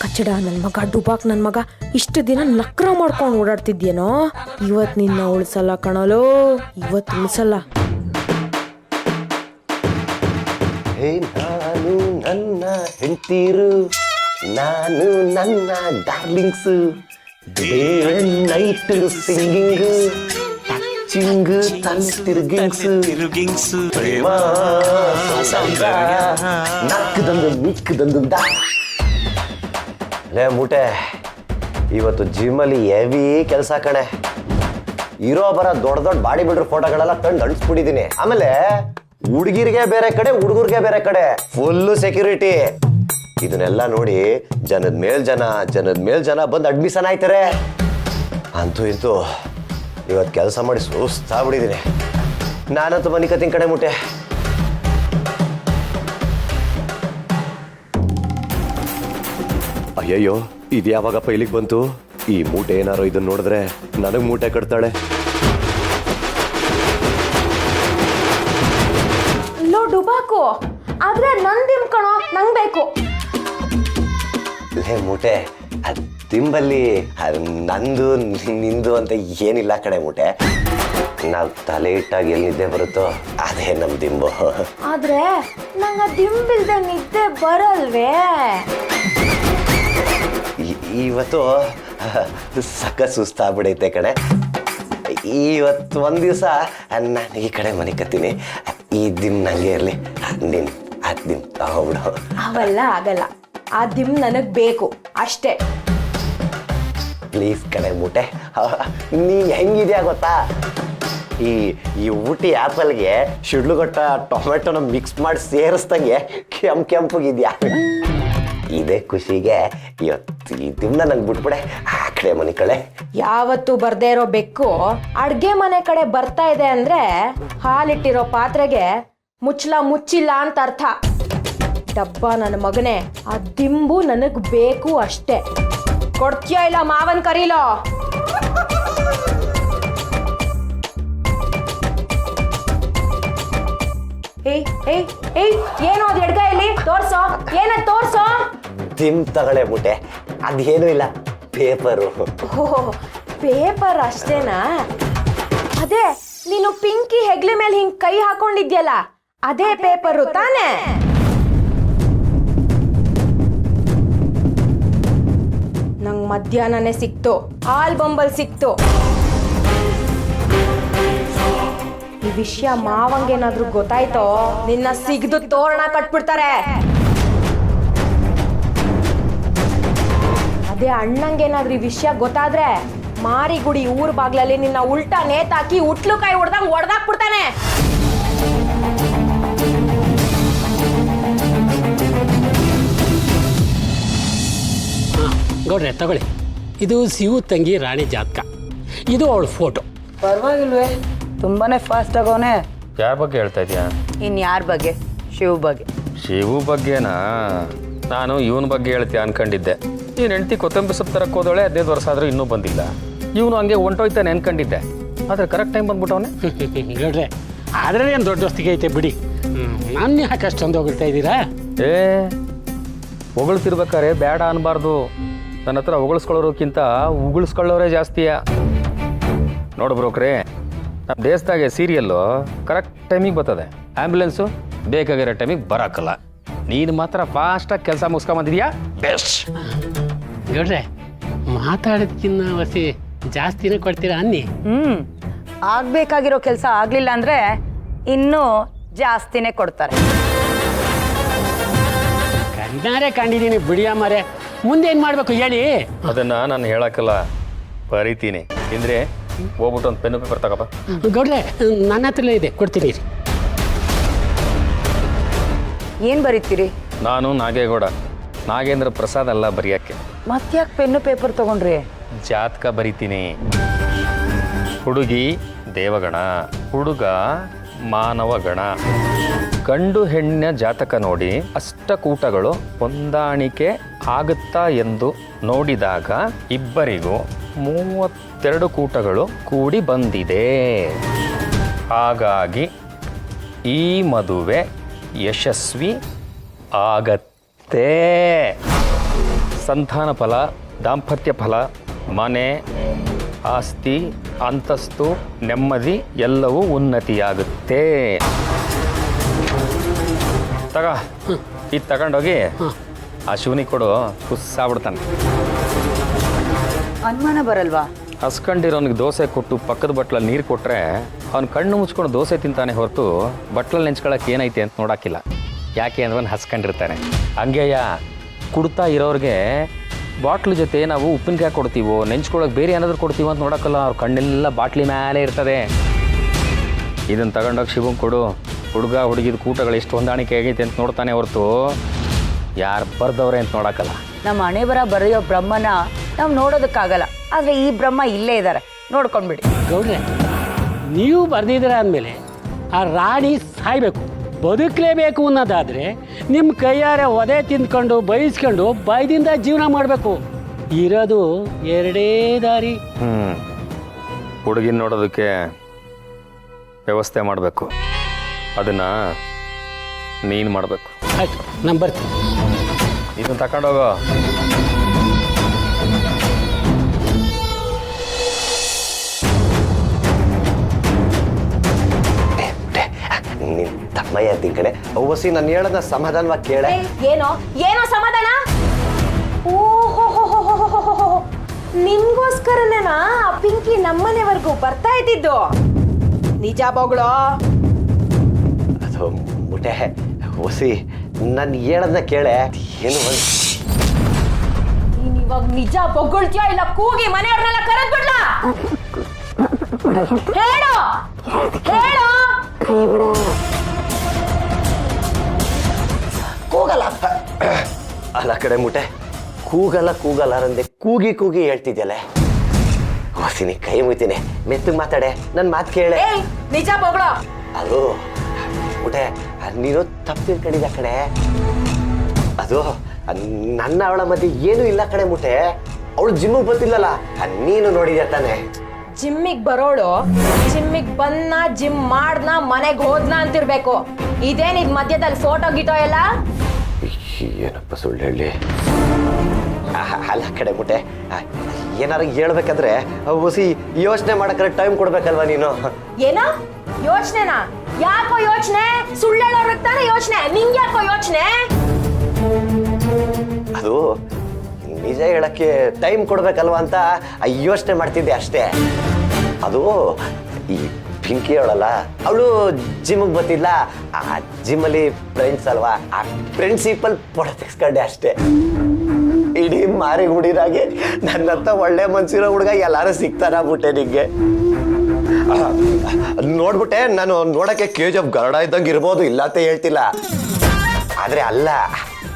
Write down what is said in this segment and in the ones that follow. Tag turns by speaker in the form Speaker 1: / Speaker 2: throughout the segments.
Speaker 1: ಕಚ್ಚಡ ನನ್ನ ಮಗ ಡುಬಾಕ್ ನನ್ನ ಮಗ ಇಷ್ಟು ದಿನ ನಕ್ರ ಮಾಡ್ಕೊಂಡು ಓಡಾಡ್ತಿದ್ಯೇನೋ ಇವತ್ತು ನಿನ್ನ ಉಳಿಸಲ್ಲ ಕಣಲೋ ಇವತ್ತು ಉಳಿಸಲ್ಲ
Speaker 2: ನಾನು ನನ್ನ ಹೆಂಡತೀರು ನಾನು ನನ್ನ ಡಾರ್ಲಿಂಗ್ಸ್ ನೈಟ್ ಸಿಂಗಿಂಗ್ ಟಚಿಂಗ್ ತಿರುಗಿಂಗ್ಸ್ ಪ್ರೇಮ ನಕ್ಕದಂದು ಮಿಕ್ಕದಂದು ಲೇ ಮೂಟೆ ಇವತ್ತು ಜಿಮ್ಮಲ್ಲಿ ಹೆವಿ ಕೆಲಸ ಕಣೆ ಇರೋ ಬರ ದೊಡ್ಡ ದೊಡ್ಡ ಬಾಡಿ ಬಿಲ್ಡರ್ ಫೋಟೋಗಳೆಲ್ಲ ತಂದು ಅಂಟಿಸ್ಬಿಟ್ಟಿದ್ದೀನಿ ಆಮೇಲೆ ಹುಡುಗಿರಿಗೆ ಬೇರೆ ಕಡೆ ಹುಡುಗರಿಗೆ ಬೇರೆ ಕಡೆ ಫುಲ್ಲು ಸೆಕ್ಯೂರಿಟಿ ಇದನ್ನೆಲ್ಲ ನೋಡಿ ಜನದ ಮೇಲ್ ಜನ ಬಂದು ಅಡ್ಮಿಷನ್ ಆಯ್ತಾರೆ ಅಂತೂ ಇಂತೂ ಇವತ್ತು ಕೆಲಸ ಮಾಡಿ ಸುಸ್ತಾಗ್ಬಿಟ್ಟಿದ್ದೀನಿ ನಾನಂತೂ ಮನೆ ಕತ್ತಿನ ಕಡೆ ಮುಟ್ಟೆ ಅಯ್ಯಯ್ಯೋ ಇದು ಯಾವಾಗಪ್ಪ ಇಲ್ಲಿಗೆ ಬಂತು ಈ ಮೂಟೆ ಏನಾರೋ ಇದನ್ನ ನೋಡಿದ್ರೆ ನನಗೆ ಮೂಟೆ ಕಟ್ತಾಳೆ
Speaker 1: ಲೋ ಡುಬಾಕು ಆದ್ರೆ ನಂದಿಮ್ ಕಣೋ ನಂಗೆ ಬೇಕು
Speaker 2: ಲೇ ಮೂಟೆ ದಿಂಬಲ್ಲಿ ನಂದು ನಿಂದು ಅಂತ ಏನಿಲ್ಲ ಕಡೆ ಮೂಟೆ ನಾವು ತಲೆ ಇಟ್ಟಾಗ ಎಲ್ಲಿ ನಿದ್ದೆ ಬರುತ್ತೋ ಅದೇ ನಮ್ ದಿಂಬು
Speaker 1: ಆದ್ರೆ ನಂಗ ದಿಂಬಿಲ್ದೆ ನಿದ್ದೆ ಬರಲ್ವೇ
Speaker 2: ಇವತ್ತು ಸಕ್ಕ ಸುಸ್ತಾಗ್ಬಿಡೈತೆ ಕಣೆ ಇವತ್ತು ಒಂದ್ ದಿವಸ ನಾನು ಈ ಕಡೆ ಮನೆ ಕತ್ತೀನಿ ಈ ದಿಮ್ ನಂಗೆ ಇರ್ಲಿ ನಿನ್ ದಿಮ್ ತಗೊಬಿಡು
Speaker 1: ಅವೆಲ್ಲ ಆಗಲ್ಲ ಆ ದಿಮ್ ನನಗ್ ಬೇಕು ಅಷ್ಟೇ
Speaker 2: ಪ್ಲೀಸ್ ಕಡೆ ಮೂಟೆ ನೀ ಹೆಂಗಿದ್ಯಾ ಗೊತ್ತಾ ಈ ಊಟಿ ಆ್ಯಪಲ್ಗೆ ಶಿಡ್ಲುಗೊಟ್ಟ ಟೊಮೆಟೊನ ಮಿಕ್ಸ್ ಮಾಡಿ ಸೇರಿಸ್ದಂಗೆ ಕೆಂಪಗಿದ್ಯಾ ಇದೇ ಖುಷಿಗೆ ಇವತ್ತು ಈ ದಿನ ನಂಗೆ ಬಿಟ್ಬಿಡೆ ಆ ಕಡೆ ಮನೆ ಕಡೆ
Speaker 1: ಯಾವತ್ತು ಬರ್ದೇ ಇರೋ ಬೆಕ್ಕು ಅಡ್ಗೆ ಮನೆ ಕಡೆ ಬರ್ತಾ ಇದೆ ಅಂದ್ರೆ ಹಾಲಿಟ್ಟಿರೋ ಪಾತ್ರೆಗೆ ಮುಚ್ಚಿಲ್ಲ ಅಂತ ಅರ್ಥ ಡಬ್ಬ ನನ್ನ ಮಗನೇ ಆ ದಿಂಬು ನನಗ್ ಬೇಕು ಅಷ್ಟೇ ಕೊಡ್ತೀಯೋ ಇಲ್ಲ ಮಾವನ್ ಕರೀಲೋ ಏನೋ ಅದು ಎಡ್ಗಾಯಲ್ಲಿ ತೋರ್ಸೋ ಏನದ್ ತೋರ್ಸೋ
Speaker 2: ದಿಮ್ ತಗೊಳ್ಳೆ ಮುಟ್ಟೆ ಅದೇನು ಇಲ್ಲ ಪೇಪರು
Speaker 1: ಪೇಪರ್ ಅಷ್ಟೇನಾ ಅದೇ ನೀನು ಪಿಂಕಿ ಹೆಗ್ಲೆ ಮೇಲೆ ಹಿಂಗ್ ಕೈ ಹಾಕೊಂಡಿದ್ಯಲ್ಲ ಅದೇ ಪೇಪರು ತಾನೇ ನಂಗ್ ಮಧ್ಯಾಹ್ನನೇ ಸಿಕ್ತು ಆಲ್ಬಂಬಲ್ ಸಿಕ್ತು ಈ ವಿಷಯ ಮಾವಂಗೇನಾದ್ರೂ ಗೊತ್ತಾಯ್ತೋ ನಿನ್ನ ಸಿಗ್ದು ತೋರಣ ಕಟ್ಬಿಡ್ತಾರೆ ಅದೇ ಅಣ್ಣಂಗೇನಾದ್ರೂ ಈ ವಿಷಯ ಗೊತ್ತಾದ್ರೆ ಮಾರಿಗುಡಿ ಊರ್ ಬಾಗ್ಲಲ್ಲಿ ನಿನ್ನ ಉಲ್ಟಾ ನೇತಾಕಿ ಉಟ್ಲು ಕೈ ಹೊಡ್ದಂಗ್ ಹೊಡ್ದಾಕ್ಬಿಡ್ತಾನೆ
Speaker 3: ಗೌಡ್ರೆ ತಗೊಳ್ಳಿ ಇದು ಶಿವು ತಂಗಿ ರಾಣಿ ಜಾತಕ ಇದು ಅವಳ ಫೋಟೋ
Speaker 4: ಪರವಾಗಿಲ್ವೇ ತುಂಬಾನೇ ಫಾಸ್ಟ್ ಆಗೋನೆ
Speaker 5: ಯಾರ ಬಗ್ಗೆ ಹೇಳ್ತಾ ಇದೀಯಾ
Speaker 4: ಇನ್ಯಾರ ಬಗ್ಗೆ ಶಿವ್ ಬಗ್ಗೆ
Speaker 5: ಶಿವು ಬಗ್ಗೆನಾ ನಾನು ಇವನ ಬಗ್ಗೆ ಹೇಳ್ತೀಯ ಅನ್ಕೊಂಡಿದ್ದೆ ನೀನು ಹೆಂಡತಿ ಕೊತ್ತಂಬರಿ ಸೊಪ್ಪು ತರಕ್ಕೆ ಹೋದವಳೆ 15 ವರ್ಷ ಆದರೂ ಇನ್ನೂ ಬಂದಿಲ್ಲ ಇವನು ಹಂಗೆ ಹೊಂಟೋಯ್ತಾನೆ ಅನ್ಕೊಂಡಿದ್ದೆ ಆದರೆ ಕರೆಕ್ಟ್ ಟೈಮ್ ಬಂದ್ಬಿಟ್ಟವನೆ
Speaker 3: ಗೌಡ್ರೆ ಆದರೆ ಏನು ದೊಡ್ಡ ಹೊತ್ತಿಗೆ ಐತೆ ಬಿಡಿ ನಾನು ಯಾಕೆ ಅಷ್ಟೊಂದು ಹೋಗ್ತಾ ಇದ್ದೀರಾ
Speaker 5: ಏ ಹೊಗಳ್ತಿರ್ಬೇಕಾರೆ ಬೇಡ ಅನ್ಬಾರ್ದು ನನ್ನ ಹತ್ರ ಹೊಗಳಿಸ್ಕೊಳ್ಳೋರಕ್ಕಿಂತ ಉಗುಳಿಸ್ಕೊಳ್ಳೋರೇ ಜಾಸ್ತಿಯ ನೋಡು ಬ್ರೋಕ್ರೆ ನಮ್ಮ ದೇಶದಾಗೆ ಸೀರಿಯಲ್ಲು ಕರೆಕ್ಟ್ ಟೈಮಿಗೆ ಬರ್ತದೆ ಆ್ಯಂಬುಲೆನ್ಸು ಬೇಕಾಗಿರೋ ಟೈಮಿಗೆ ಬರೋಕ್ಕಲ್ಲ ನೀನು ಮಾತ್ರ ಫಾಸ್ಟಾಗಿ ಕೆಲಸ ಮುಗಿಸ್ಕೊಂಬಂದಿದ್ಯಾ ಬೆಸ್ಟ್
Speaker 3: ಗೌಡ್ರೆ ಮಾತಾಡೋದಕ್ಕಿಂತ ವಸಿ ಜಾಸ್ತಿನೇ ಕೊಡ್ತೀರಾ ಅನ್ನಿ
Speaker 4: ಆಗ್ಬೇಕಾಗಿರೋ ಕೆಲಸ ಆಗ್ಲಿಲ್ಲ ಅಂದ್ರೆ ಇನ್ನೂ ಜಾಸ್ತಿನೇ ಕೊಡ್ತಾರೆ
Speaker 3: ಕಣ್ಣಾರೆ ಕಂಡಿದ್ದೀನಿ ಬಿಡಿಯ ಮಾರೆ ಮುಂದೆ ಏನು ಮಾಡಬೇಕು ಹೇಳಿ
Speaker 5: ಅದನ್ನು ನಾನು ಹೇಳೋಕ್ಕಲ್ಲ ಬರೀತೀನಿ ಅಂದರೆ ಹೋಗ್ಬಿಟ್ಟು ಒಂದು ಪೆನ್ನು ಪೇಪರ್ ತಗೋಪ್ಪ
Speaker 3: ಗೌಡ್ರೆ ನನ್ನ ಹತ್ರಲೇ ಇದೆ ಕೊಡ್ತೀನಿ ರೀ
Speaker 4: ಏನ್ ಬರೀತೀರಿ
Speaker 5: ನಾನು ನಾಗೇಗೌಡ ನಾಗೇಂದ್ರ ಪ್ರಸಾದ್ ಅಲ್ಲ ಬರೆಯೋಕ್ಕೆ
Speaker 4: ಮತ್ತ್ಯಾಕೆ ಪೆನ್ನು ಪೇಪರ್ ತಗೊಂಡ್ರಿ
Speaker 5: ಜಾತಕ ಬರಿತೀನಿ ಹುಡುಗಿ ದೇವಗಣ ಹುಡುಗ ಮಾನವಗಣ ಗಂಡು ಹೆಣ್ಣಿನ ಜಾತಕ ನೋಡಿ ಅಷ್ಟಕೂಟಗಳು ಹೊಂದಾಣಿಕೆ ಆಗುತ್ತಾ ಎಂದು ನೋಡಿದಾಗ ಇಬ್ಬರಿಗೂ 32 ಕೂಟಗಳು ಕೂಡಿ ಬಂದಿದೆ. ಹಾಗಾಗಿ ಈ ಮದುವೆ ಯಶಸ್ವಿ ಆಗತ್ತೆ. ಸಂತಾನ ಫಲ, ದಾಂಪತ್ಯ ಫಲ, ಮನೆ, ಆಸ್ತಿ, ಅಂತಸ್ತು, ನೆಮ್ಮದಿ ಎಲ್ಲವೂ ಉನ್ನತಿಯಾಗುತ್ತೆ. ತಗ ಇದು ತಗೊಂಡೋಗಿ ಆ ಶಿವನಿಗೆ ಕೊಡು, ಕುಸ್ಸಾಗ್ಬಿಡ್ತಾನೆ.
Speaker 4: ಅನುಮಾನ ಬರಲ್ವಾ?
Speaker 5: ಹಸ್ಕೊಂಡಿರೋನಿಗೆ ದೋಸೆ ಕೊಟ್ಟು ಪಕ್ಕದ ಬಟ್ಲಲ್ಲಿ ನೀರು ಕೊಟ್ಟರೆ ಅವ್ನು ಕಣ್ಣು ಮುಚ್ಕೊಂಡು ದೋಸೆ ತಿಂತಾನೆ ಹೊರತು ಬಟ್ಲಲ್ಲಿ ನೆಂಚ್ಕೊಳಕ್ಕೆ ಏನೈತೆ ಅಂತ ನೋಡೋಕ್ಕಿಲ್ಲ. ಯಾಕೆ ಅಂದ್ರೆ ಅವ್ನು ಹಸ್ಕೊಂಡಿರ್ತಾನೆ. ಹಂಗೆಯ ಕುಡ್ತಾ ಇರೋರಿಗೆ ಬಾಟ್ಲ್ ಜೊತೆ ನಾವು ಉಪ್ಪಿನಕಾಯಿ ಕೊಡ್ತೀವೋ ನೆಂಚ್ಕೊಳಕ್ಕೆ ಬೇರೆ ಏನಾದರೂ ಕೊಡ್ತೀವೋ ಅಂತ ನೋಡೋಕ್ಕಲ್ಲ, ಅವ್ರ ಕಣ್ಣೆಲ್ಲ ಬಾಟ್ಲಿ ಮೇಲೆ ಇರ್ತದೆ. ಇದನ್ನು ತಗೊಂಡೋಗಿ ಶಿವಂಗೆ ಕೊಡು. ಹುಡುಗ ಹುಡುಗಿದ ಕೂಟಗಳು ಎಷ್ಟು ಹೊಂದಾಣಿಕೆ ಆಗೈತೆ ಅಂತ ನೋಡ್ತಾನೆ ಹೊರತು ಯಾರು ಬರ್ದವ್ರೆ ಅಂತ ನೋಡೋಕ್ಕಲ್ಲ.
Speaker 4: ನಮ್ಮ ಹಣೆ ಬರ ಬರೆಯೋ ಬ್ರಹ್ಮನ ನಾವು ನೋಡೋದಕ್ಕಾಗಲ್ಲ, ಆದರೆ ಈ ಬ್ರಹ್ಮ ಇಲ್ಲೇ ಇದ್ದಾರೆ, ನೋಡ್ಕೊಂಡ್ಬಿಡಿ.
Speaker 3: ಗೌಡ್ರೆ, ನೀವು ಬರ್ದಿದ್ದೀರ ಅಂದಮೇಲೆ ಆ ರಾಣಿ ಸಾಯ್ಬೇಕು, ಬದುಕಲೇಬೇಕು ಅನ್ನೋದಾದರೆ ನಿಮ್ಮ ಕೈಯಾರೆ ಒದೆ ತಿಂದ್ಕೊಂಡು ಬಯಸ್ಕೊಂಡು ಭಯದಿಂದ ಜೀವನ ಮಾಡಬೇಕು. ಇರೋದು ಎರಡೇ ದಾರಿ.
Speaker 5: ಹುಡುಗಿನ ನೋಡೋದಕ್ಕೆ ವ್ಯವಸ್ಥೆ ಮಾಡಬೇಕು, ಅದನ್ನು ನೀನು ಮಾಡಬೇಕು.
Speaker 3: ಆಯ್ತು, ನಾನು ಬರ್ತೀನಿ.
Speaker 5: ಇದನ್ನು ತಗೊಂಡೋಗೋ.
Speaker 2: ನಿನ್ ತಮ್ಮಯ್ಯ ಅಂತೀನಿ ಕಡೆ. ಅವಸಿ ನಾನು ಹೇಳೋದನ್ನ ಸಮಾಧಾನವಾಗಿ ಕೇಳೆ.
Speaker 1: ಏನೋ ಏನೋ ಸಮಾಧಾನ? ಓಹೋ, ನಿಮ್ಗೋಸ್ಕರನೇನಾ ಆ ಪಿಂಕಿ ನಮ್ಮನೆವರೆಗೂ ಬರ್ತಾ ಇದ್ದಿದ್ದು? ನಿಜ ಬೊಗಳೋ?
Speaker 2: ಅದು ಮುಟೆ ಹೊಸಿ ನಾನು ಹೇಳೋದನ್ನ ಕೇಳೆ. ಏನು
Speaker 1: ನೀನ್ ಇವಾಗ ನಿಜ ಬೊಗಳ್ತೀಯೋ ಇಲ್ಲ ಕೂಗಿ ಮನೆಯವ್ರನ್ನೆಲ್ಲ ಕರೆದ್ಬಿಡ್ಲ? ಹೇಳು ಹೇಳು.
Speaker 2: ಕೂಗಲ್ಲ ಅಲ್ಲ ಕಡೆ ಮುಟೆ, ಕೂಗಲ್ಲ ರಂದೆ, ಕೂಗಿ ಕೂಗಿ ಹೇಳ್ತಿದ್ಯಲ್ಲ. ಹೊಸಿನಿ ಕೈ ಮುಯ್ತೀನಿ, ಮೆತ್ತಗೆ ಮಾತಾಡೆ, ನನ್ನ ಮಾತು ಕೇಳೆ.
Speaker 1: ಏಯ್ ನಿಜ ಬೊಗಳೋ?
Speaker 2: ಅದು ಮುಟೆ ನೀನು ತಪ್ಪು ತಿಳ್ಕೊಂಡಿದ್ದ ಕಡೆ. ಅದು ನನ್ನ ಅವಳ ಮಧ್ಯೆ ಏನೂ ಇಲ್ಲ ಕಡೆ ಮುಟೆ. ಅವಳು ಜಿಮ್ಮಿಗೆ ಬರ್ತಿಲ್ಲಲ್ಲ, ನೀನು ನೋಡಿದ್ಯಾ ತಾನೆ.
Speaker 1: ಜಿಮ್ಮಿಗೆ ಬರೋಳು ಜಿಮ್ಮಿಗೆ ಬಂದ್ನ ಜಿಮ್ ಮಾಡ್ನ ಮನೆಗೆ ಹೋದ್ನ ಅಂತಿರ್ಬೇಕು. ಇದೇನಿದ್ ಮಧ್ಯದಲ್ಲಿ ಫೋಟೋ ಗಿಟೋ ಎಲ್ಲ?
Speaker 2: ಏನಪ್ಪ ಸುಳ್ಳು ಹೇಳಿ. ಅಲ್ಲ ಕಡೆ ಮುಟೆ, ಏನಾರು ಹೇಳ್ಬೇಕಂದ್ರೆ ಹೊಸಿ ಯೋಚನೆ ಮಾಡಕ್ರೆ ಟೈಮ್ ಕೊಡ್ಬೇಕಲ್ವಾ ನೀನು.
Speaker 1: ಏನ ಯೋಚನೆನಾ? ಯಾಕೋ ಯೋಚನೆ? ಸುಳ್ಳೇಳೋರ್ಗೆ ತಾನೇ ಯೋಚನೆ, ನಿಂಗೆ ಯಾಕೋ ಯೋಚನೆ?
Speaker 2: ಅದು ನಿಜ ಹೇಳಕ್ಕೆ ಟೈಮ್ ಕೊಡ್ಬೇಕಲ್ವಾ ಅಂತ ಯೋಚನೆ ಮಾಡ್ತಿದ್ದೆ ಅಷ್ಟೇ. ಅದು ಈ ಪಿಂಕಿ ಅವಳಲ್ಲ, ಅವಳು ಜಿಮ್ಗೆ ಬರ್ತಿದ್ಲ, ಆ ಜಿಮ್ಮಲ್ಲಿ ಫ್ರೆಂಡ್ಸ್ ಅಲ್ವಾ, ಆ ಪ್ರಿನ್ಸಿಪಲ್ ಫೋಟೋ ತೆಗ್ಸ್ಕೊಂಡೆ ಅಷ್ಟೇ. ಇಡೀ ಮಾರಿ ಹುಡಿರಾಗೆ ನನ್ನಂತ ಒಳ್ಳೆ ಮನ್ಸಿರೋ ಹುಡುಗ ಎಲ್ಲಾರು ಸಿಗ್ತಾರ ಬಿಟ್ಟೆ ನಿಂಗೆ. ನೋಡ್ಬಿಟ್ಟೆ ನಾನು ನೋಡಕ್ಕೆ KGF ಗರಡ ಇದ್ದಂಗೆ ಇರ್ಬೋದು, ಇಲ್ಲ ಅಂತ ಹೇಳ್ತಿಲ್ಲ. ಆದ್ರೆ ಅಲ್ಲ,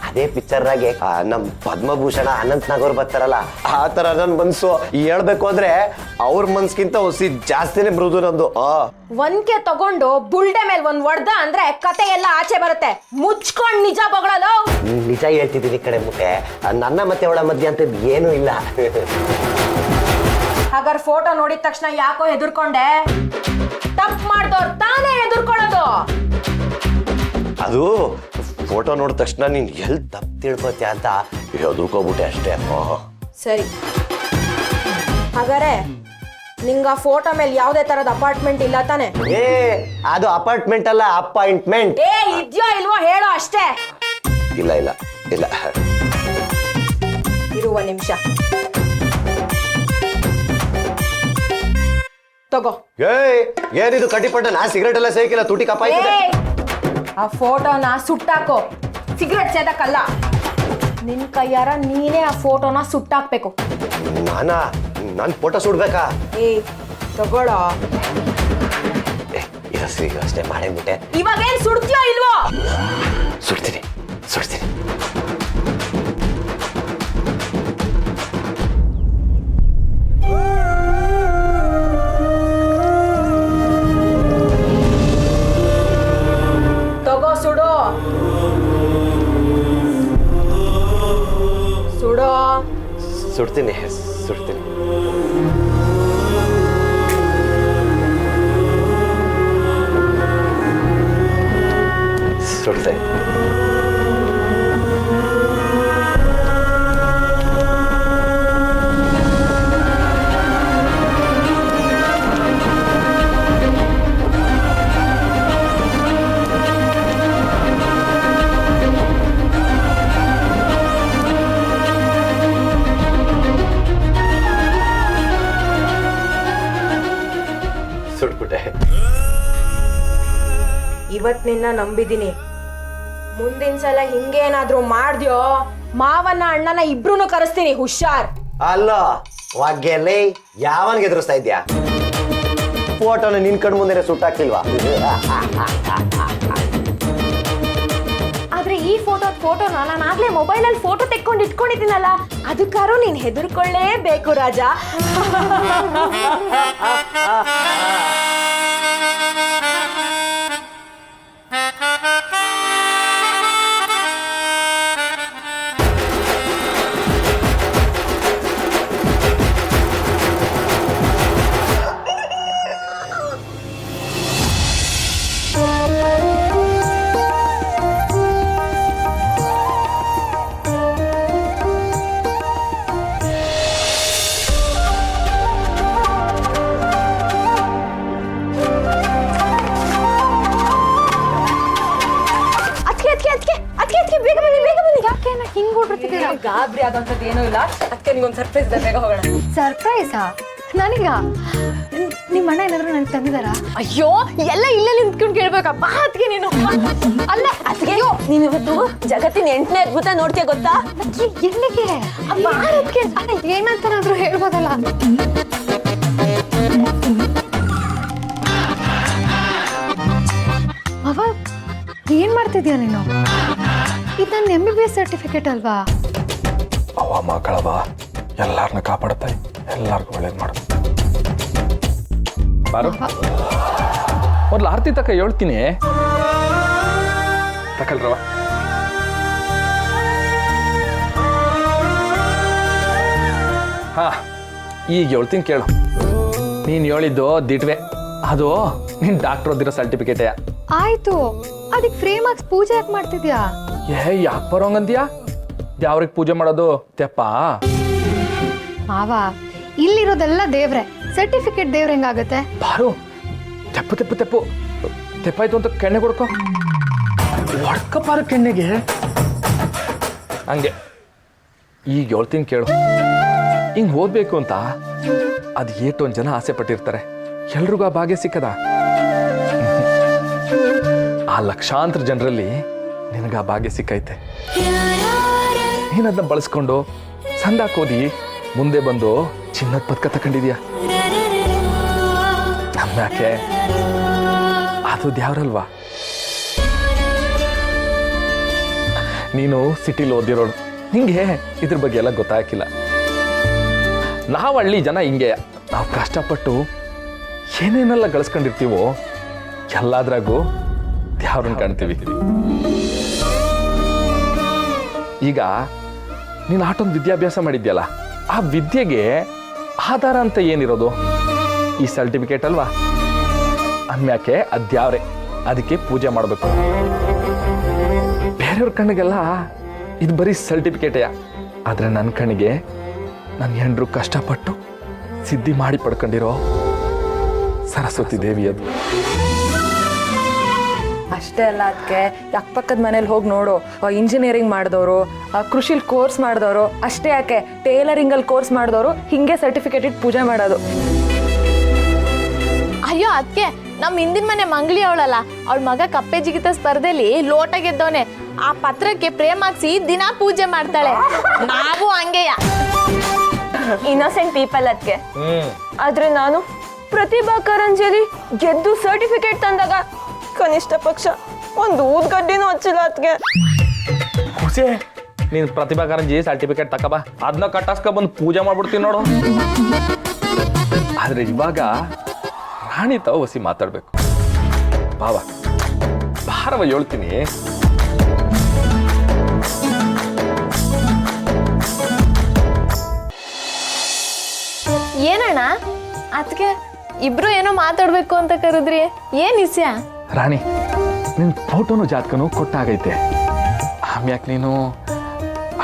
Speaker 2: ಅದೇ ಪಿಕ್ಚರ್ನಾಗೆ ನಮ್ಮ ಪದ್ಮಭೂಷಣ ಅನಂತ್ ನಾಗ್ ಅವ್ರು ಬರ್ತಾರಲ್ಲ, ಆ ತರ ನನ್ನ ಮನ್ಸು. ಹೇಳ್ಬೇಕು ಅಂದ್ರೆ ಅವ್ರ ಮನ್ಸ್ಗಿಂತ ಹೊಸಿ ಜಾಸ್ತಿನೇ ಮೃದು ನಂದು.
Speaker 1: ಒಂದ್ಕೆ ತಗೊಂಡು ಬುಲ್ಡೆ ಮೇಲೆ ಒಂದ್ ಹೊಡ್ದ ಅಂದ್ರೆ ಕತೆ ಎಲ್ಲ ಆಚೆ ಬರುತ್ತೆ. ಮುಚ್ಕೊಂಡ್ ನಿಜ ಬೊಗಳಲು.
Speaker 2: ನಿಜ ಹೇಳ್ತಿದ್ದೀನಿ ಕಡೆ ಮುಟ್ಟೆ, ನನ್ನ ಮತ್ತೆ ಅವಳ ಮಧ್ಯೆ ಅಂತದ್ ಏನೂ ಇಲ್ಲ.
Speaker 1: ಹಾಗಾದ್ರೆ ಫೋಟೋ ನೋಡಿದ ತಕ್ಷಣ ಯಾಕೋ ಹೆದರ್ಕೊಂಡೆ? ತಪ್ಪು ಮಾಡ್ದವ್ರು ತಾನೇ ಹೆದರ್ಕೊಳ್ಳೋದು.
Speaker 2: ಅದು ಫೋಟೋ ನೋಡಿದ ತಕ್ಷಣ ನೀನ್ ಎಲ್ಲಿ ತಪ್ಪು ತಿಳ್ಕೊತ್ಯ ಅಂತ ಹೆದರ್ಕೋಬಿಟ್ಟೆ ಅಷ್ಟೇ.
Speaker 1: ಸರಿ, ಹಾಗಾದ್ರೆ ನಿಂಗ ಆ ಫೋಟೋ ಮೇಲೆ ಯಾವುದೇ ತರದ ಅಪಾರ್ಟ್ಮೆಂಟ್ ಇಲ್ಲ ತಾನೆ?
Speaker 2: ಏ ಅದು ಅಪಾರ್ಟ್ಮೆಂಟ್ ಅಲ್ಲ, ಅಪಾಯಿಂಟ್ಮೆಂಟ್.
Speaker 1: ಏ ಇದ್ಯೋ ಇಲ್ವೋ ಹೇಳೋ ಅಷ್ಟೇ.
Speaker 2: ಇಲ್ಲ ಇಲ್ಲ ಇಲ್ಲ,
Speaker 1: ಇರುವ ನಿಮಿಷ ತಗೋ.
Speaker 2: ಏನಿದು ಕಡ್ಡಿಪಟ್ಟ? ನಾ ಸಿಗರೇಟ್ ಎಲ್ಲ ಸೇಕಿಲ್ಲ, ತುಟಿ ಕಪ್ಪಾಯ್ತದೆ.
Speaker 1: ಆ ಫೋಟೋನ ಸುಟ್ಟಾಕೋ, ಸಿಗರೆಟ್ ಸೇದಕ್ಕಲ್ಲ. ನಿನ್ ಕೈಯಾರ ನೀನೇ ಆ ಫೋಟೋನ ಸುಟ್ಟಾಕ್ಬೇಕು.
Speaker 2: ನಾನು ಫೋಟೋ ಸುಡ್ಬೇಕಾ?
Speaker 1: ಏ ತಗೊಳ್ಳೋ.
Speaker 2: ಅಷ್ಟೇ ಮಾಡೇಬಿಟ್ಟೆ.
Speaker 1: ಇವಾಗ ಏನ್ ಸುಡ್ತೀಯೋ ಇಲ್ವೋ?
Speaker 2: ಸುಡ್ತೀನಿ.
Speaker 1: ತಗೋ ಸುಡು.
Speaker 2: ಸುಡ್ತೀನಿ. ಸುಡ್ತೆ.
Speaker 1: ಇವತ್ ನಿನ್ನ ನಂಬಿದೀನಿ. ಮುಂದಿನ ಸಲ ಹಿಂಗೇನಾದ್ರೂ ಮಾಡ್ದ್ಯೋ ಮಾವನ್ನ ಅಣ್ಣನ ಇಬ್ರು ಕರೆಸ್ತೀನಿ, ಹುಷಾರ್.
Speaker 2: ಅಲ್ಲ ವಾಗ್ಯಲ್ಲಿ ಯಾವನ್ಗೆ ಎದುರಿಸ್ತಾ ಇದ್ಯಾ? ಫೋಟೋನ ನಿನ್ ಕಣ್ ಮುಂದೆ ಸುಟ್ಟಾಕ್ಲಿಲ್ವಾ?
Speaker 1: ಆದ್ರೆ ಈ ಫೋಟೋನ ನಾನು ಆಗ್ಲೇ ಮೊಬೈಲಲ್ಲಿ ಫೋಟೋ ತೆಕ್ಕೊಂಡು ಇಟ್ಕೊಂಡಿದ್ದೀನಲ್ಲ, ಅದಕ್ಕಾರು ನೀನ್ ಹೆದರ್ಕೊಳ್ಳೇಬೇಕು ರಾಜ. ಗಾಬರಿ ಆಗೋಂಥದ್ದು ಏನೂ ಇಲ್ಲ. ಅದಕ್ಕೆ ನಿಮ್ಗೊಂದು ಸರ್ಪ್ರೈಸ್ ಇದೆ, ಬೇಗ ಹೋಗೋಣ.
Speaker 6: ಸರ್ಪ್ರೈಸಾ? ನನಗ? ನಿಮ್ಮ ಅಣ್ಣ ಏನಾದ್ರು ನನಗೆ ತಂದಿದಾರಾ?
Speaker 1: ಅಯ್ಯೋ, ಎಲ್ಲ ಇಲ್ಲೇ ನಿಂತ್ಕೊಂಡು ಕೇಳ್ಬೇಕಪ್ಪ. ಅದಕ್ಕೆ ನೀನು ಅಲ್ಲ, ಅದಕ್ಕೆ ನೀನು ಇವತ್ತು ಜಗತ್ತಿನ 8ನೇ ಅದ್ಭುತ ನೋಡ್ತೀಯ ಗೊತ್ತಾ?
Speaker 6: ಎಲ್ಲಿಗೆ? ಅದಕ್ಕೆ ಏನಂತನಾದ್ರೂ ಹೇಳ್ಬೋದಲ್ಲ? ಅವ ಏನ್ ಮಾಡ್ತಿದ್ಯಾ ನೀನು? ಇದು ನನ್ನ MBBS ಸರ್ಟಿಫಿಕೇಟ್ ಅಲ್ವಾ?
Speaker 7: ಅವ ಮಕ್ಕಳವ ಎಲ್ಲಾರನ್ನ ಕಾಪಾಡ್ತಾಯಿ, ಎಲ್ಲಾರ್ಗು ಒಳ್ಳೇದು ಮಾಡು. ಬಾರು ಮೊದ್ಲು ಆರ್ತಿ ತಕ ಹೇಳ್ತೀನಿ, ತಕಲ್ರವ. ಹಾ, ಈಗ ಹೇಳ್ತೀನಿ ಕೇಳು. ನೀನ್ ಹೇಳಿದ್ದು ದಿಟ್ವೆ, ಅದು ನೀನ್ ಡಾಕ್ಟರ್ ಓದಿರೋ ಸರ್ಟಿಫಿಕೇಟೇ.
Speaker 6: ಆಯ್ತು, ಅದಕ್ಕೆ ಫ್ರೇಮ್ ಹಾಕ್ಸ್ ಪೂಜೆ ಯಾಕೆ ಮಾಡ್ತಿದ್ಯಾ?
Speaker 7: ಯಾಕೆ ಬರೋಂಗಂದ್ಯಾ? ಯಾವ್ರಿಗೆ ಪೂಜೆ ಮಾಡೋದು ತೆಪ್ಪ?
Speaker 6: ಮಾವ, ಇಲ್ಲಿರೋದೆಲ್ಲ ದೇವ್ರೆ, ಸರ್ಟಿಫಿಕೇಟ್ ದೇವ್ರ ಹೆಂಗಾಗತ್ತೆ?
Speaker 7: ಬಾರು, ತೆಪ್ಪು ತೆಪ್ಪು ತೆಪ್ಪು ತೆಪ್ಪಾಯ್ತು ಅಂತ ಕೆಣ್ಣೆ ಕೊಡ್ಕೊ, ಹೊಡ್ಕ ಬಾರು ಕೆಣ್ಣೆಗೆ. ಹಂಗೆ ಈಗ ಹೇಳ್ತೀನಿ ಕೇಳು. ಹಿಂಗ್ ಓದ್ಬೇಕು ಅಂತ ಅದು ಏಟೊಂದು ಜನ ಆಸೆ ಪಟ್ಟಿರ್ತಾರೆ, ಎಲ್ರಿಗೂ ಆ ಭಾಗ್ಯ ಸಿಕ್ಕದ? ಆ ಲಕ್ಷಾಂತರ ಜನರಲ್ಲಿ ನಿನಗೆ ಆ ಭಾಗ್ಯ ಸಿಕ್ಕೈತೆ. ನೀನದನ್ನ ಬಳಸ್ಕೊಂಡು ಸಂದಾಕ್ ಓದಿ ಮುಂದೆ ಬಂದು ಚಿನ್ನದ ಪದಕ ತಗೊಂಡಿದ್ಯಾ. ನಮ್ಯಾಕೆ ಅದು ದ್ಯಾವ್ರಲ್ವಾ? ನೀನು ಸಿಟಿಲಿ ಓದಿರೋಳು, ನಿಂಗೆ ಇದ್ರ ಬಗ್ಗೆ ಎಲ್ಲ ಗೊತ್ತಾಗಿಲ್ಲ. ನಾವು ಹಳ್ಳಿ ಜನ ಹಿಂಗೆ, ನಾವು ಕಷ್ಟಪಟ್ಟು ಏನೇನೆಲ್ಲ ಗಳಿಸ್ಕೊಂಡಿರ್ತೀವೋ ಎಲ್ಲಾದ್ರಾಗೂ ದ್ಯಾವ್ರನ್ನ ಕಾಣ್ತೀವಿ. ಈಗ ನೀನು ಆಟೊಂದು ವಿದ್ಯಾಭ್ಯಾಸ ಮಾಡಿದ್ಯಲ್ಲ, ಆ ವಿದ್ಯೆಗೆ ಆಧಾರ ಅಂತ ಏನಿರೋದು? ಈ ಸರ್ಟಿಫಿಕೇಟ್ ಅಲ್ವಾ? ಅನ್ಮ್ಯಾಕೆ ಅದ್ಯಾವ್ರೆ, ಅದಕ್ಕೆ ಪೂಜೆ ಮಾಡಬೇಕು. ಬೇರೆಯವ್ರ ಕಣ್ಣಿಗೆಲ್ಲ ಇದು ಬರೀ ಸರ್ಟಿಫಿಕೇಟೇ, ಆದರೆ ನನ್ನ ಕಣ್ಣಿಗೆ ನನ್ನ ಹೆಂಡ್ರು ಕಷ್ಟಪಟ್ಟು ಸಿದ್ಧಿ ಮಾಡಿ ಪಡ್ಕೊಂಡಿರೋ ಸರಸ್ವತಿ ದೇವಿ ಅದು.
Speaker 8: ಅಷ್ಟೇ ಅಲ್ಲ, ಅದಕ್ಕೆ ಅಕ್ಕಪಕ್ಕದ ಮನೇಲಿ ಹೋಗಿ ನೋಡು, ಇಂಜಿನಿಯರಿಂಗ್ ಮಾಡಿದವರು, ಕೃಷಿಲಿ ಕೋರ್ಸ್ ಮಾಡಿದವರು, ಅಷ್ಟೇ ಯಾಕೆ ಟೇಲರಿಂಗಲ್ಲಿ ಕೋರ್ಸ್ ಮಾಡಿದವರು ಹಿಂಗೆ ಸರ್ಟಿಫಿಕೇಟ್ ಇಟ್ಟು ಪೂಜೆ ಮಾಡೋದು.
Speaker 9: ಅಯ್ಯೋ ಅದಕ್ಕೆ ನಮ್ಮ ಹಿಂದಿನ ಮನೆ ಮಂಗಳಿ ಅವಳಲ್ಲ, ಅವಳ ಮಗ ಕಪ್ಪೆ ಜಿಗಿತ ಸ್ಪರ್ಧೆಲಿ ಲೋಟ ಗೆದ್ದವನೆ. ಆ ಪತ್ರಕ್ಕೆ ಪ್ರೇಮ್ ಹಾಕ್ಸಿ ದಿನಾ ಪೂಜೆ ಮಾಡ್ತಾಳೆ. ನಾವು ಹಂಗೆಯ
Speaker 1: ಇನ್ನೋಸೆಂಟ್ ಪೀಪಲ್ ಅದಕ್ಕೆ. ಆದ್ರೆ ನಾನು ಪ್ರತಿಭಾ ಕಾರಂಜಿಯಲ್ಲಿ ಗೆದ್ದು ಸರ್ಟಿಫಿಕೇಟ್ ತಂದಾಗ ಕನಿಷ್ಠ ಪಕ್ಷ ಒಂದು ಊದ್ಗಡ್ಡಿನೂ ಹಚ್ಚಿಲ್ಲ ಅದಕ್ಕೆ.
Speaker 7: ಖುಷಿ, ನೀನು ಪ್ರತಿಭಾ ಕಾರಂಜಿ ಸರ್ಟಿಫಿಕೇಟ್ ತಕಬಾ, ಅದನ್ನ ಕಟ್ಟಾಸ್ಕ ಬಂದು ಪೂಜೆ ಮಾಡ್ಬಿಡ್ತೀನಿ ನೋಡು. ಆದ್ರೆ ಇವಾಗ ರಾಣಿ ತಾವು ಹೊಸಿ ಮಾತಾಡ್ಬೇಕು. ಬಾವ ಭಾರವ ಹೇಳ್ತೀನಿ.
Speaker 9: ಏನಣ್ಣ ಅದಕ್ಕೆ ಇಬ್ರು ಏನೋ ಮಾತಾಡ್ಬೇಕು ಅಂತ ಕರೆದ್ರಿ, ಏನ್ ವಿಷಯ?
Speaker 7: ರಾಣಿ, ನಿನ್ ಫೋಟೋನು ಜಾತಕನು ಕೊಟ್ಟಾಗೈತೆ. ಆಮ್ಯಾಕೆ ನೀನು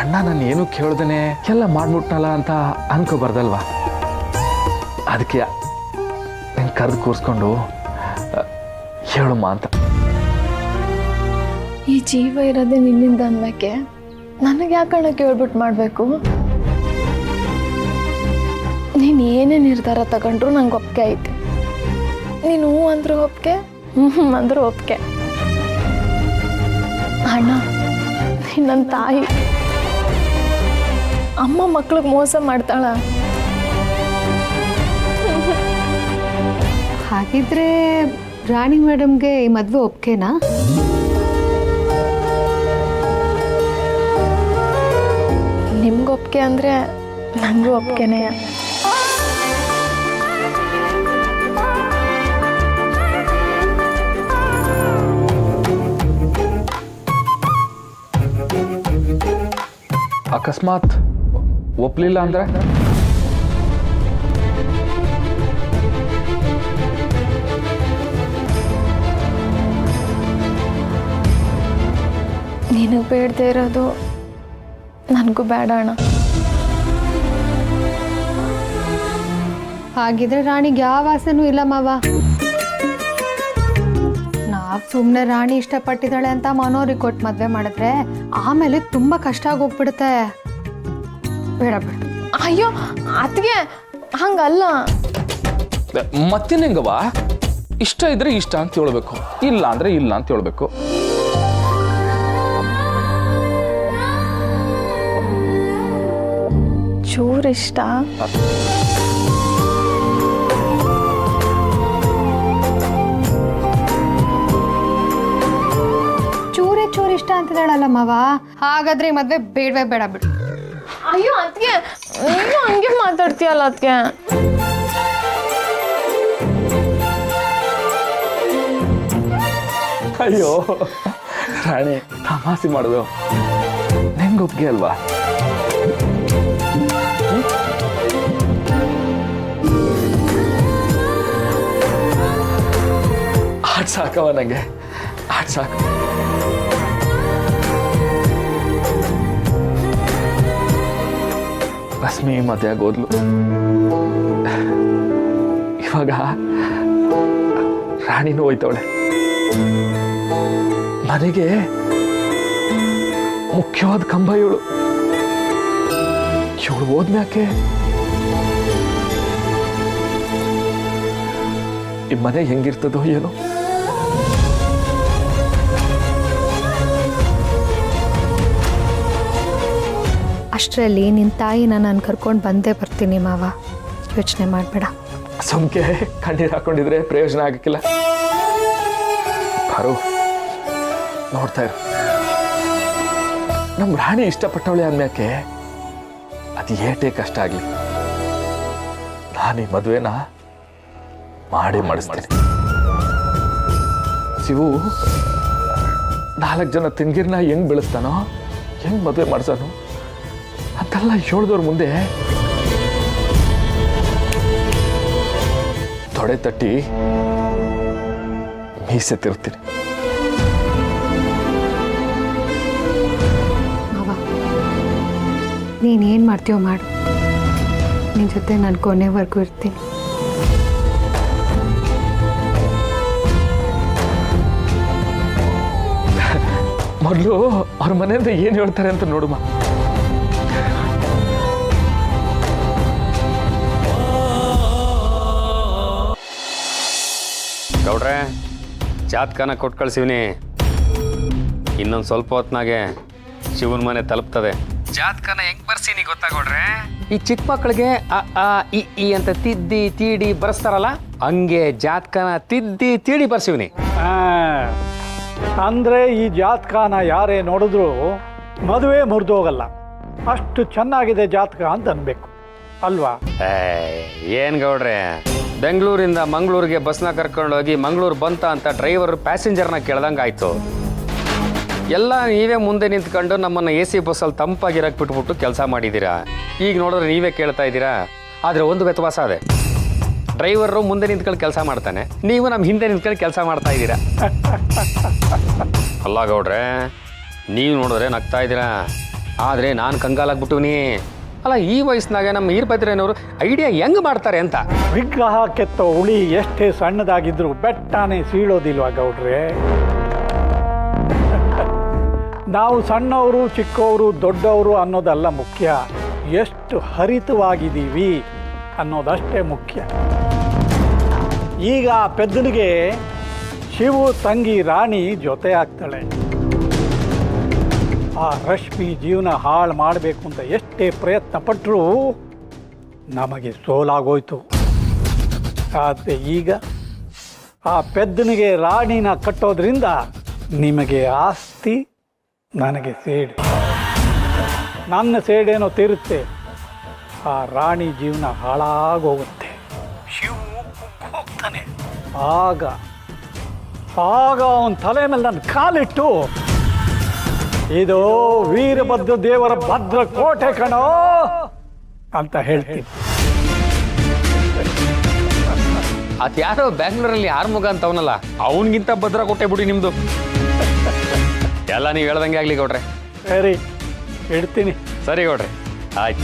Speaker 7: ಅಣ್ಣ ನಾನು ಏನು ಕೇಳ್ದೇನೆ ಎಲ್ಲ ಮಾಡ್ಬಿಟ್ನಲ್ಲ ಅಂತ ಅನ್ಕೋಬಾರ್ದಲ್ವಾ? ಅದಕ್ಕೆ ನೀನು ಕರೆದು ಕೂರಿಸ್ಕೊಂಡು ಹೇಳಮ್ಮ ಅಂತ.
Speaker 9: ಈ ಜೀವ ಇರೋದೇ ನಿನ್ನಿಂದ ಅನ್ಬೇಕೆ, ನನಗೆ ಯಾಕಣ್ಣ ಕೇಳ್ಬಿಟ್ಟು ಮಾಡಬೇಕು? ನೀನು ಏನೇ ನಿರ್ಧಾರ ತಗೊಂಡ್ರು ನಂಗೆ ಒಪ್ಪಿಗೆ ಐತೆ. ನೀನು ಹ್ಞೂ ಅಂದ್ರೂ ಒಪ್ಪಿಗೆ, ಹ್ಞೂ ಅಂದ್ರೂ ಒಪ್ಪಿಗೆ. ಅಣ್ಣ ನನ್ನ ತಾಯಿ ಅಮ್ಮ ಮಕ್ಳಿಗೆ ಮೋಸ ಮಾಡ್ತಾಳ.
Speaker 6: ಹಾಗಿದ್ರೆ ರಾಣಿ ಮೇಡಮ್ಗೆ ಈ ಮದುವೆ ಒಪ್ಕೆನಾ?
Speaker 9: ನಿಮ್ಗೆ ಒಪ್ಪಿಗೆ ಅಂದರೆ ನನಗೂ ಒಪ್ಪಿಗೆನೇ.
Speaker 7: ಅಕಸ್ಮಾತ್ ಒಪ್ಲಿಲ್ಲ ಅಂದ್ರೆ
Speaker 9: ನಿನಗೆ ಬೇಡದೇ ಇರೋದು ನನಗೂ ಬೇಡ ಅಣ್ಣ.
Speaker 6: ಹಾಗಿದ್ರೆ ರಾಣಿಗೆ ಯಾವ ಆಸೆನೂ ಇಲ್ಲ ಮಾವ. ನಾವು ಸುಮ್ಮನೆ ರಾಣಿ ಇಷ್ಟಪಟ್ಟಿದ್ದಾಳೆ ಅಂತ ಮನೋರಿಗೆ ಕೊಟ್ಟು ಮದುವೆ ಮಾಡಿದ್ರೆ ಆಮೇಲೆ ತುಂಬ ಕಷ್ಟ ಆಗೋಗ್ಬಿಡುತ್ತೆ. ಬೇಡ ಬೇಡ.
Speaker 9: ಅಯ್ಯೋ ಅತ್ತಿಗೆ ಹಂಗಲ್ಲ.
Speaker 7: ಮತ್ತೇನು ಹೆಂಗವ? ಇಷ್ಟ ಇದ್ರೆ ಇಷ್ಟ ಅಂತ ಹೇಳ್ಬೇಕು, ಇಲ್ಲ ಅಂದ್ರೆ ಇಲ್ಲ ಅಂತ ಹೇಳ್ಬೇಕು.
Speaker 9: ಚೂರಿಷ್ಟ.
Speaker 6: ಚೂರು ಇಷ್ಟ ಅಂತಿದ್ದಾಳಲ್ಲ ಮಾವ. ಹಾಗಾದ್ರೆ ಈ ಮದುವೆ ಬೇಡವೇ ಬೇಡ ಬಿಡು.
Speaker 9: ಅಯ್ಯೋ ಅತ್ತಿಗೆ ನೀನು ಹಂಗೆ ಮಾತಾಡ್ತೀಯಲ್ಲ ಅತ್ತಿಗೆ.
Speaker 7: ಅಯ್ಯೋ ರಾಣಿ, ತಮಾಸೆ ಮಾಡೋದು ನಂಗೆ ಒಪ್ಪಿಗೆ ಅಲ್ವಾ? ಆಡ್ ಸಾಕವ ನಂಗೆ, ಆಡ್ ಸಾಕು. ರಶ್ಮಿ ಮದುವೆ ಆಗೋದ್ಲು. ಇವಾಗ ರಾಣಿನೂ ಹೋಯ್ತವಳೆ. ಮನೆಗೆ ಮುಖ್ಯವಾದ ಕಂಬ ಇವಳು. ಇವಳು ಹೋದ್ಮ್ಯಾಕೆ ಈ ಮನೆ ಹೆಂಗಿರ್ತದೋ ಏನೋ.
Speaker 6: ಅಷ್ಟರಲ್ಲಿ ನಿನ್ನ ತಾಯಿನ ನಾನು ಕರ್ಕೊಂಡು ಬಂದೇ ಬರ್ತೀನಿ ಮಾವ. ಯೋಚನೆ ಮಾಡಬೇಡ.
Speaker 7: ಸುಮ್ಕೆ ಕಣ್ಣೀರು ಹಾಕೊಂಡಿದ್ರೆ ಪ್ರಯೋಜನ ಆಗಕ್ಕಿಲ್ಲ. ಬರೋ ನೋಡ್ತಾ ಇರು. ನಮ್ಮ ರಾಣಿ ಇಷ್ಟಪಟ್ಟವಳೆ ಅಂದ್ಮ್ಯಾಕೆ ಅದು ಏಟೇ ಕಷ್ಟ ಆಗಲಿ, ನಾನು ಈ ಮದುವೆನ ಮಾಡಿ ಮಾಡಿಸ್ತೀನಿ. ಶಿವು 4 ಜನ ತಿಂಗಿರ್ನ ಹೆಂಗ್ ಬೆಳೆಸ್ತಾನೋ, ಹೆಂಗ್ ಮದುವೆ ಮಾಡ್ಸಾನೋ ಅಂತೆಲ್ಲ ಹೇಳ್ದವ್ರ ಮುಂದೆ ತೊಡೆ ತಟ್ಟಿ ಮೀಸೆ ತಿರ್ತೀನಿ.
Speaker 6: ಮಾವ, ನೀನೇನು ಮಾಡ್ತೀಯೋ ಮಾಡು. ನಿನ್ನ ಜೊತೆ ನಾನು ಕೊನೆವರೆಗೂ ಇರ್ತೀನಿ.
Speaker 7: ಮೊದಲು ಅವ್ರ ಮನೆಯಿಂದ ಏನು ಹೇಳ್ತಾರೆ ಅಂತ ನೋಡುಮ.
Speaker 5: ಗೌಡ್ರೆ, ಜಾತಕನ ಕೊಟ್ಟು ಕಳ್ಸಿವ್ನಿ. ಇನ್ನೊಂದು ಸ್ವಲ್ಪ ಹೊತ್ನಾಗೆ ಶಿವನ ಮನೆ ತಲುಪ್ತದೆ. ಜಾತಕನ ಹೆಂಗ್ ಬರ್ಸೀನಿ ಗೊತ್ತಾಗೋಡ್ರೆ, ಈ ಚಿಕ್ಕ ಮಕ್ಕಳಿಗೆ ಅ ಆ ಇ ಈ ಅಂತ ತಿದ್ದಿ ತೀಡಿ ಬರ್ಸ್ತಾರಲ್ಲ, ಹಂಗೆ ಜಾತಕನ ತಿದ್ದಿ ತೀಡಿ ಬರ್ಸಿವ್ನಿ.
Speaker 10: ಅಂದರೆ ಈ ಜಾತಕನ ಯಾರೇ ನೋಡಿದ್ರು ಮದುವೆ ಮುರಿದೋಗಲ್ಲ, ಅಷ್ಟು ಚೆನ್ನಾಗಿದೆ ಜಾತಕ ಅಂತ ಅನ್ಬೇಕು ಅಲ್ವಾ?
Speaker 5: ಏನ್ ಗೌಡ್ರೆ, ಬೆಂಗಳೂರಿಂದ ಮಂಗಳೂರಿಗೆ ಬಸ್ನ ಕರ್ಕೊಂಡೋಗಿ ಮಂಗಳೂರು ಬಂತ ಅಂತ ಡ್ರೈವರ್ ಪ್ಯಾಸೆಂಜರ್ನ ಕೇಳ್ದಂಗೆ ಆಯ್ತು. ಎಲ್ಲ ನೀವೇ ಮುಂದೆ ನಿಂತ್ಕೊಂಡು ನಮ್ಮನ್ನು AC ಬಸ್ಸಲ್ಲಿ ತಂಪಾಗಿರಕ್ಕೆ ಬಿಟ್ಬಿಟ್ಟು ಕೆಲಸ ಮಾಡಿದ್ದೀರಾ. ಈಗ ನೋಡಿದ್ರೆ ನೀವೇ ಕೇಳ್ತಾ ಇದ್ದೀರಾ. ಆದರೆ ಒಂದು ವ್ಯತ್ಯಾಸ ಅದೇ, ಡ್ರೈವರು ಮುಂದೆ ನಿಂತ್ಕೊಂಡು ಕೆಲಸ ಮಾಡ್ತಾನೆ, ನೀವು ನಮ್ಮ ಹಿಂದೆ ನಿಂತ್ಕೊಂಡು ಕೆಲಸ ಮಾಡ್ತಾ ಇದ್ದೀರಾ. ಅಲ್ಲ ಗೌಡ್ರೆ, ನೀವು ನೋಡಿದ್ರೆ ನಗ್ತಾ ಇದ್ದೀರಾ, ಆದರೆ ನಾನು ಕಂಗಾಲಾಗ್ಬಿಟ್ಟಿವ್ನಿ. ಅಲ್ಲ, ಈ ವಯಸ್ಸಿನಾಗೆ ನಮ್ಮ ಈರ್ಭದ್ರನವರು ಐಡಿಯಾ ಹೆಂಗ್ ಮಾಡ್ತಾರೆ ಅಂತ.
Speaker 10: ವಿಗ್ರಹ ಕೆತ್ತ ಹುಳಿ ಎಷ್ಟೇ ಸಣ್ಣದಾಗಿದ್ರು ಬೆಟ್ಟನೇ ಸೀಳೋದಿಲ್ವಾ ಗೌಡ್ರೆ? ನಾವು ಸಣ್ಣವರು ಚಿಕ್ಕವರು ದೊಡ್ಡವರು ಅನ್ನೋದಲ್ಲ ಮುಖ್ಯ, ಎಷ್ಟು ಹರಿತವಾಗಿದ್ದೀವಿ ಅನ್ನೋದಷ್ಟೇ ಮುಖ್ಯ. ಈಗ ಪೆದ್ದನಿಗೆ ಶಿವು ತಂಗಿ ರಾಣಿ ಜೊತೆ ಆಗ್ತಾಳೆ. ಆ ರಶ್ಮಿ ಜೀವನ ಹಾಳು ಮಾಡಬೇಕು ಅಂತ ಎಷ್ಟೇ ಪ್ರಯತ್ನ ಪಟ್ಟರೂ ನಮಗೆ ಸೋಲಾಗೋಯ್ತು. ಆದರೆ ಈಗ ಆ ಪೆದ್ದನಿಗೆ ರಾಣಿನ ಕಟ್ಟೋದ್ರಿಂದ ನಿಮಗೆ ಆಸ್ತಿ, ನನಗೆ ಸೇಡು. ನನ್ನ ಸೇಡೇನೋ ತೀರುತ್ತೆ, ಆ ರಾಣಿ ಜೀವನ ಹಾಳಾಗೋಗುತ್ತೆ. ಶಿವ ಹೋಗ್ತಾನೆ. ಆಗ ಅವನ ತಲೆ ಮೇಲೆ ನನ್ನ ಕಾಲಿಟ್ಟು, ಇದು ವೀರಭದ್ರ ದೇವರ ಭದ್ರ ಕೋಟೆ ಕಣೋ ಅಂತ ಹೇಳ್ತೀನಿ.
Speaker 5: ಅದು ಯಾರೋ ಬ್ಯಾಂಗ್ಳೂರಲ್ಲಿ ಆರ್ಮುಗ ಅಂತವನಲ್ಲ, ಅವನಿಗಿಂತ ಭದ್ರ ಕೊಟ್ಟೆ ಬಿಡಿ ನಿಮ್ಮದು. ಎಲ್ಲ ನೀವು ಹೇಳ್ದಂಗೆ ಆಗಲಿ ಗೌಡ್ರೆ.
Speaker 10: ಸರಿ, ಇಡ್ತೀನಿ.
Speaker 5: ಸರಿ ಗೌಡ್ರೆ, ಆಯ್ತು.